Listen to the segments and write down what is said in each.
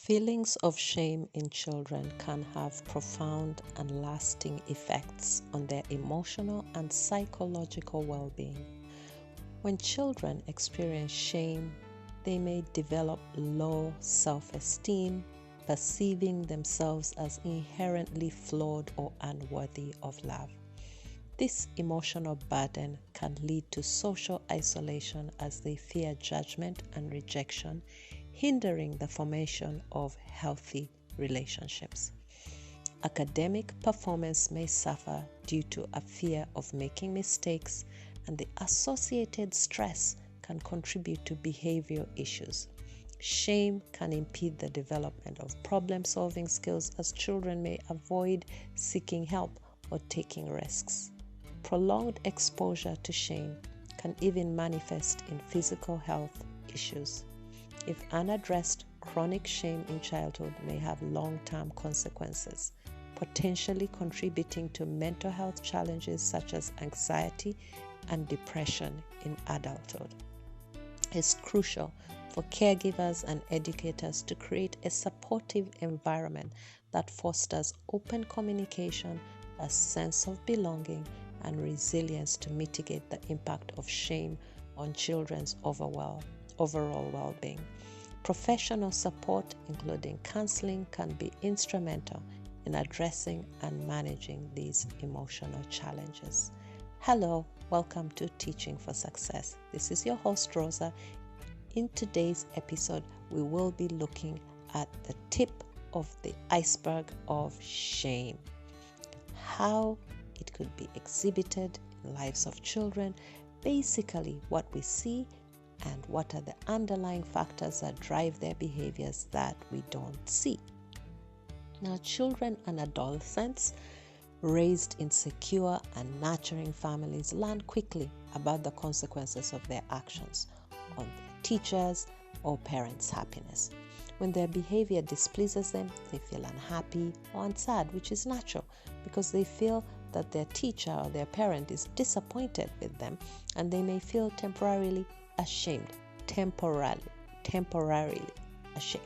Feelings of shame in children can have profound and lasting effects on their emotional and psychological well-being. When children experience shame, they may develop low self-esteem, perceiving themselves as inherently flawed or unworthy of love. This emotional burden can lead to social isolation as they fear judgment and rejection, hindering the formation of healthy relationships. Academic performance may suffer due to a fear of making mistakes, and the associated stress can contribute to behavioral issues. Shame can impede the development of problem-solving skills as children may avoid seeking help or taking risks. Prolonged exposure to shame can even manifest in physical health issues. If unaddressed, chronic shame in childhood may have long-term consequences, potentially contributing to mental health challenges such as anxiety and depression in adulthood. It's crucial for caregivers and educators to create a supportive environment that fosters open communication, a sense of belonging, and resilience to mitigate the impact of shame on children's overall well-being. Professional support, including counseling, can be instrumental in addressing and managing these emotional challenges. Hello, welcome to Teaching for Success. This is your host, Rosa. In today's episode, we will be looking at the tip of the iceberg of shame, how it could be exhibited in the lives of children, basically what we see and what are the underlying factors that drive their behaviors that we don't see. Now, children and adolescents raised in secure and nurturing families learn quickly about the consequences of their actions on their teachers or parents' happiness. When their behavior displeases them, they feel unhappy or sad, which is natural because they feel that their teacher or their parent is disappointed with them, and they may feel temporarily ashamed. Temporarily ashamed.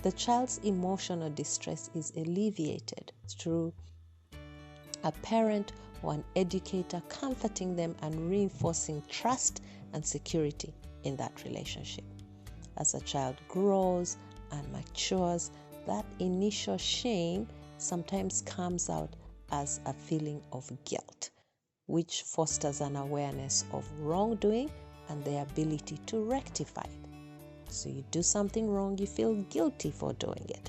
The child's emotional distress is alleviated through a parent or an educator comforting them and reinforcing trust and security in that relationship. As a child grows and matures, that initial shame sometimes comes out as a feeling of guilt, which fosters an awareness of wrongdoing and the ability to rectify it. So you do something wrong, you feel guilty for doing it.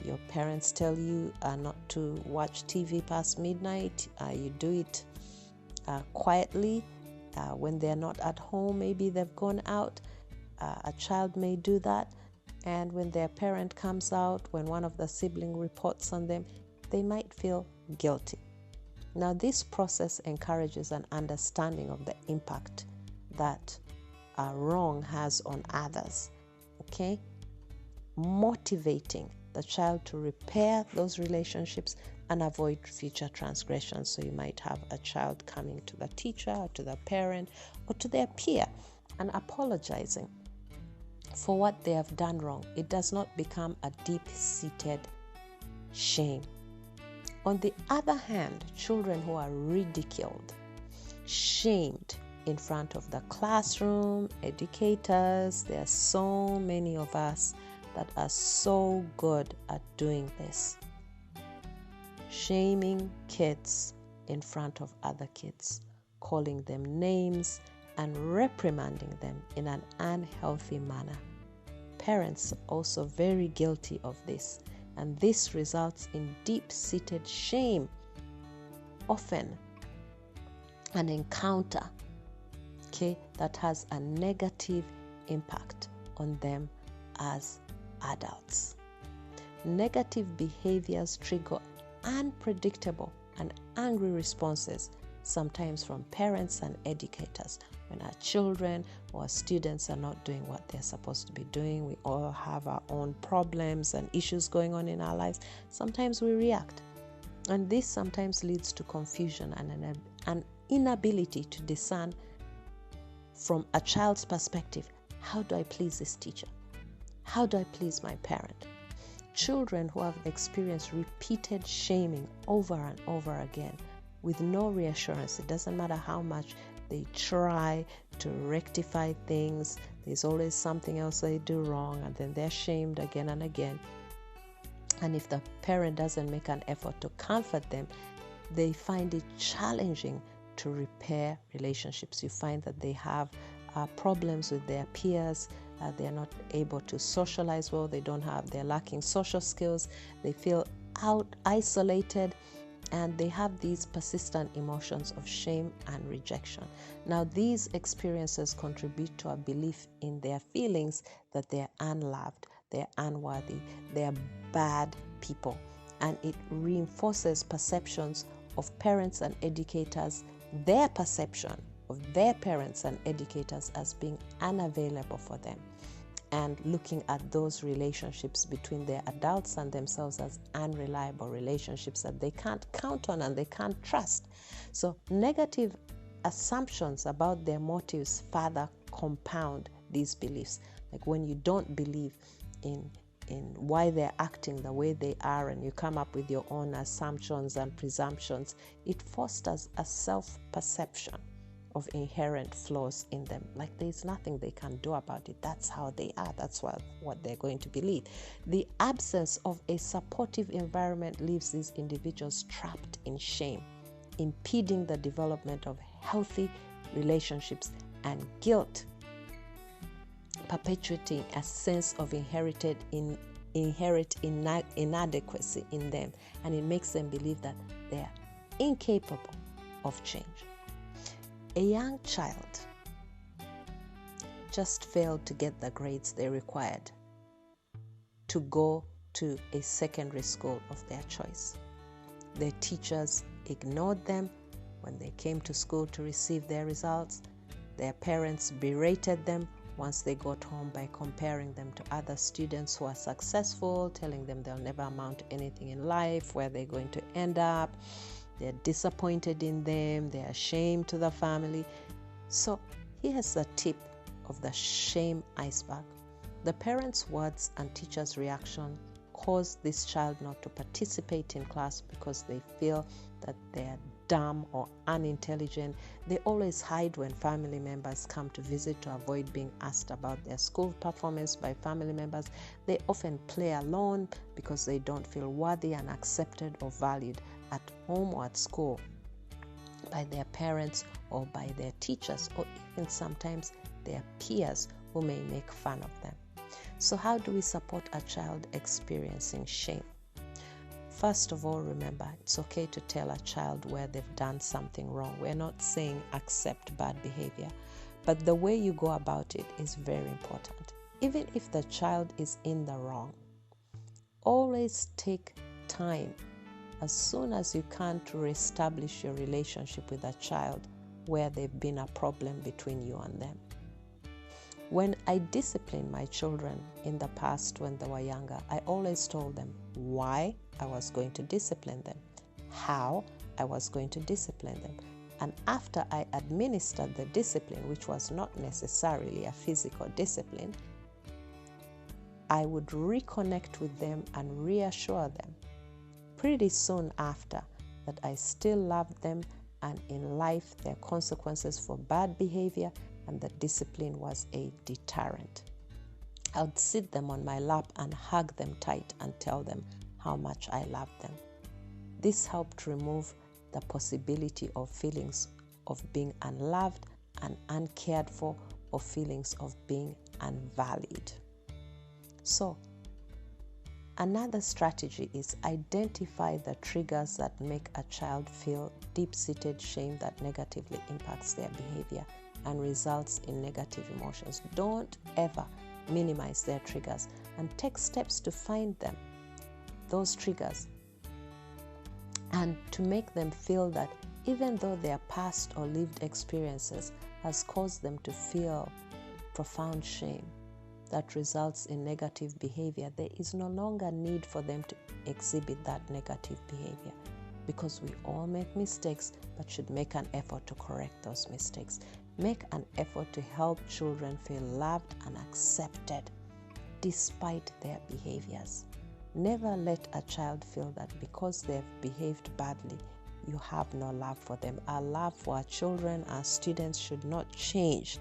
Your parents tell you not to watch TV past midnight. You do it quietly when they're not at home. Maybe they've gone out. A child may do that. And when their parent comes out, when one of the siblings reports on them, they might feel guilty. Now, this process encourages an understanding of the impact that wrong has on others, okay? Motivating the child to repair those relationships and avoid future transgressions. So you might have a child coming to the teacher, or to the parent, or to their peer and apologizing for what they have done wrong. It does not become a deep-seated shame. On the other hand, children who are ridiculed, shamed in front of the classroom, educators, there are so many of us that are so good at doing this. Shaming kids in front of other kids, calling them names and reprimanding them in an unhealthy manner. Parents are also very guilty of this, and this results in deep-seated shame, often an encounter, that has a negative impact on them as adults. Negative behaviors trigger unpredictable and angry responses, sometimes from parents and educators. When our children or our students are not doing what they're supposed to be doing, we all have our own problems and issues going on in our lives. Sometimes we react, and this sometimes leads to confusion and an inability to discern from a child's perspective, how do I please this teacher? How do I please my parent? Children who have experienced repeated shaming over and over again with no reassurance, it doesn't matter how much they try to rectify things, there's always something else they do wrong, and then they're shamed again and again. And if the parent doesn't make an effort to comfort them, they find it challenging to repair relationships. You find that they have problems with their peers. They're not able to socialize well. They're lacking social skills. They feel isolated, and they have these persistent emotions of shame and rejection. Now, these experiences contribute to a belief in their feelings that they're unloved, they're unworthy, they're bad people, and it reinforces perceptions of parents and educators, their perception of their parents and educators as being unavailable for them, and looking at those relationships between their adults and themselves as unreliable relationships that they can't count on and they can't trust. So negative assumptions about their motives further compound these beliefs. Like when you don't believe in why they're acting the way they are, and you come up with your own assumptions and presumptions, it fosters a self-perception of inherent flaws in them. Like there's nothing they can do about it. That's how they are. That's what they're going to believe. The absence of a supportive environment leaves these individuals trapped in shame, impeding the development of healthy relationships, and guilt, perpetuating a sense of inherent inadequacy in them, and it makes them believe that they are incapable of change. A young child just failed to get the grades they required to go to a secondary school of their choice. Their teachers ignored them when they came to school to receive their results. Their parents berated them once they got home by comparing them to other students who are successful, telling them they'll never amount to anything in life, where they're going to end up. They're disappointed in them. They're ashamed to the family. So here's the tip of the shame iceberg. The parents' words and teachers' reaction cause this child not to participate in class because they feel that they're dumb or unintelligent. They always hide when family members come to visit to avoid being asked about their school performance by family members. They often play alone because they don't feel worthy and accepted or valued at home or at school by their parents or by their teachers, or even sometimes their peers who may make fun of them. So how do we support a child experiencing shame? First of all, remember, it's okay to tell a child where they've done something wrong. We're not saying accept bad behavior, but the way you go about it is very important. Even if the child is in the wrong, always take time as soon as you can to reestablish your relationship with a child where there've been a problem between you and them. When I disciplined my children in the past when they were younger, I always told them why I was going to discipline them, how I was going to discipline them. And after I administered the discipline, which was not necessarily a physical discipline, I would reconnect with them and reassure them pretty soon after that I still loved them, and in life there are consequences for bad behavior, and the discipline was a deterrent. I would sit them on my lap and hug them tight and tell them how much I loved them. This helped remove the possibility of feelings of being unloved and uncared for, or feelings of being unvalued. So, another strategy is identify the triggers that make a child feel deep-seated shame that negatively impacts their behavior and results in negative emotions. Don't ever minimize their triggers, and take steps to find them, those triggers, and to make them feel that even though their past or lived experiences has caused them to feel profound shame that results in negative behavior, there is no longer need for them to exhibit that negative behavior, because we all make mistakes but should make an effort to correct those mistakes. Make an effort to help children feel loved and accepted despite their behaviors. Never let a child feel that because they've behaved badly, you have no love for them. Our love for our children, our students should not change,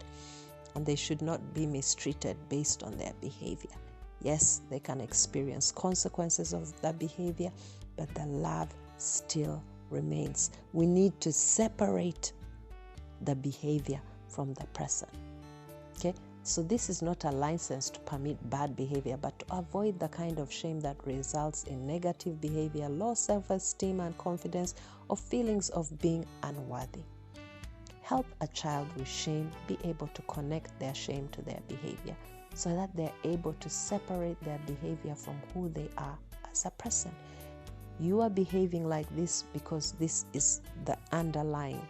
and they should not be mistreated based on their behavior. Yes, they can experience consequences of that behavior, but the love still remains. We need to separate the behavior from the person. Okay? So this is not a license to permit bad behavior, but to avoid the kind of shame that results in negative behavior, low self-esteem and confidence, or feelings of being unworthy. Help a child with shame be able to connect their shame to their behavior so that they're able to separate their behavior from who they are as a person. You are behaving like this because this is the underlying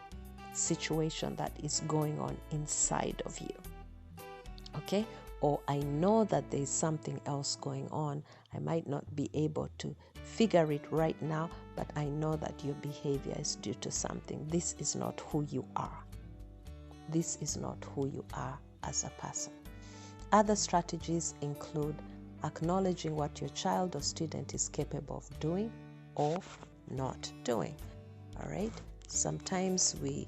situation that is going on inside of you. Okay? Or I know that there is something else going on. I might not be able to figure it right now, but I know that your behavior is due to something. This is not who you are. This is not who you are as a person. Other strategies include acknowledging what your child or student is capable of doing or not doing. All right? Sometimes we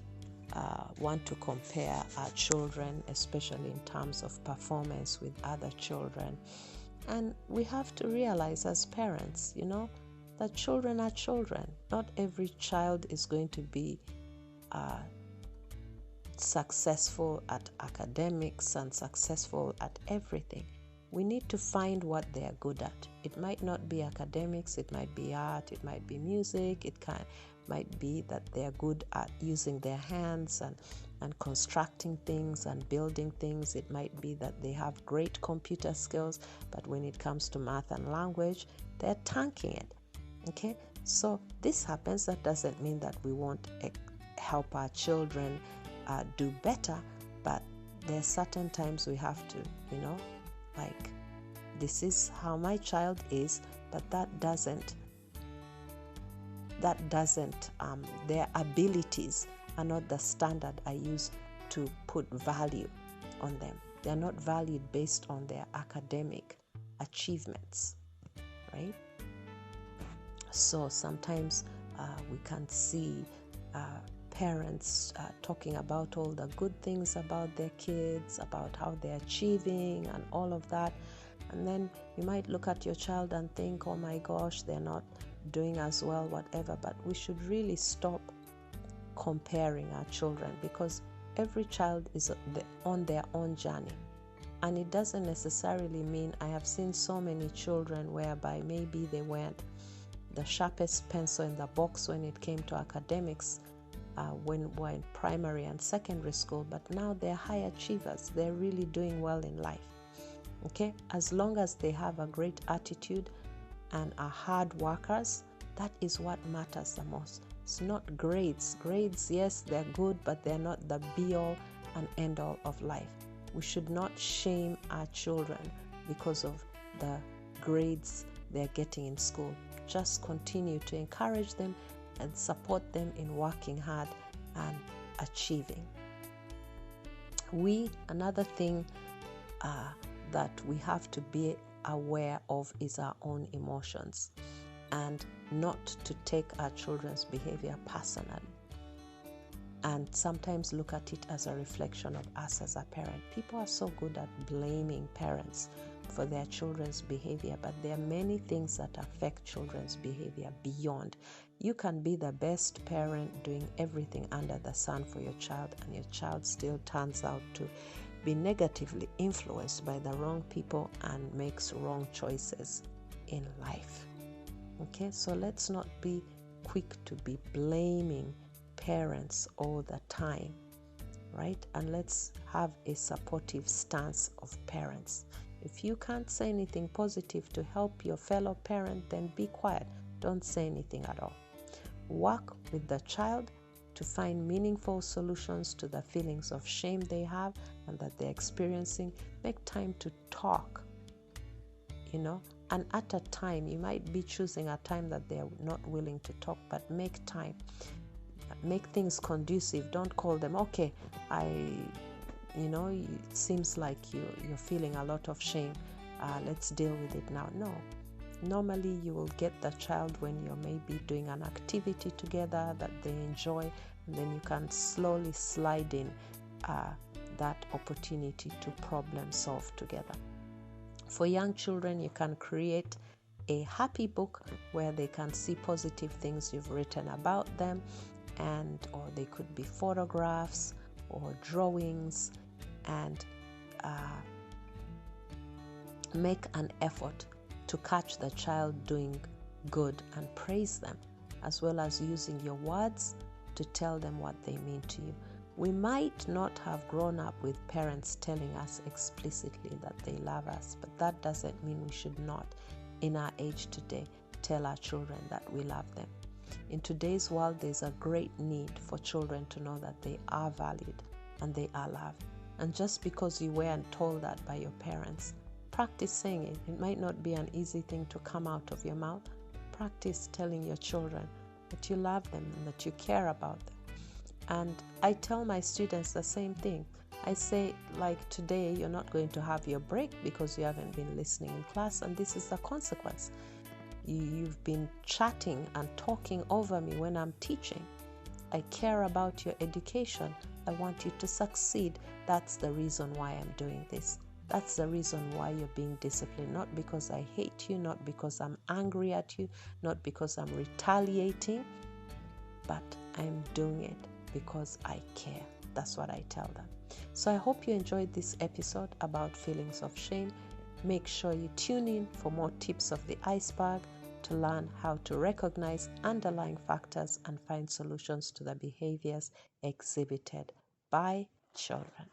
want to compare our children, especially in terms of performance, with other children. And we have to realize as parents, that children are children. Not every child is going to be successful at academics and successful at everything. We need to find what they are good at. It might not be academics, it might be art, it might be music, might be that they are good at using their hands and constructing things and building things. It might be that they have great computer skills, but when it comes to math and language, they're tanking it. Okay? So this happens. That doesn't mean that we won't help our children do better, but there are certain times we have to, like, this is how my child is, but that doesn't their abilities are not the standard I use to put value on them. They are not valued based on their academic achievements, right? So sometimes we can see parents talking about all the good things about their kids, about how they're achieving and all of that. And then you might look at your child and think, oh my gosh, they're not doing as well, whatever. But we should really stop comparing our children, because every child is on their own journey. And it doesn't necessarily mean, I have seen so many children whereby maybe they weren't the sharpest pencil in the box when it came to academics when we're in primary and secondary school, but now they're high achievers. They're really doing well in life. Okay? As long as they have a great attitude and are hard workers, that is what matters the most. It's not grades. Grades, yes, they're good, but they're not the be-all and end-all of life. We should not shame our children because of the grades they're getting in school. Just continue to encourage them and support them in working hard and achieving. Another thing that we have to be aware of is our own emotions, and not to take our children's behavior personally, and sometimes look at it as a reflection of us as a parent. People are so good at blaming parents for their children's behavior, but there are many things that affect children's behavior beyond. You can be the best parent doing everything under the sun for your child, and your child still turns out to be negatively influenced by the wrong people and makes wrong choices in life. Okay, so let's not be quick to be blaming parents all the time, right? And let's have a supportive stance of parents. If you can't say anything positive to help your fellow parent, then be quiet. Don't say anything at all. Work with the child to find meaningful solutions to the feelings of shame they have and that they're experiencing. Make time to talk, and at a time, you might be choosing a time that they're not willing to talk, but make time. Make things conducive. Don't call them, okay, it seems like you're feeling a lot of shame. Let's deal with it now. No. Normally, you will get the child when you're maybe doing an activity together that they enjoy, and then you can slowly slide in that opportunity to problem solve together. For young children, you can create a happy book where they can see positive things you've written about them, or they could be photographs or drawings, and make an effort to catch the child doing good and praise them, as well as using your words to tell them what they mean to you. We might not have grown up with parents telling us explicitly that they love us, but that doesn't mean we should not, in our age today, tell our children that we love them. In today's world, there's a great need for children to know that they are valued and they are loved. And just because you weren't told that by your parents, practice saying it. It might not be an easy thing to come out of your mouth. Practice telling your children that you love them and that you care about them. And I tell my students the same thing. I say, like, today you're not going to have your break because you haven't been listening in class, and this is the consequence. You've been chatting and talking over me when I'm teaching. I care about your education. I want you to succeed. That's the reason why I'm doing this. That's the reason why you're being disciplined. Not because I hate you, not because I'm angry at you, not because I'm retaliating, but I'm doing it because I care. That's what I tell them. So I hope you enjoyed this episode about feelings of shame. Make sure you tune in for more tips of the iceberg to learn how to recognize underlying factors and find solutions to the behaviors exhibited by children.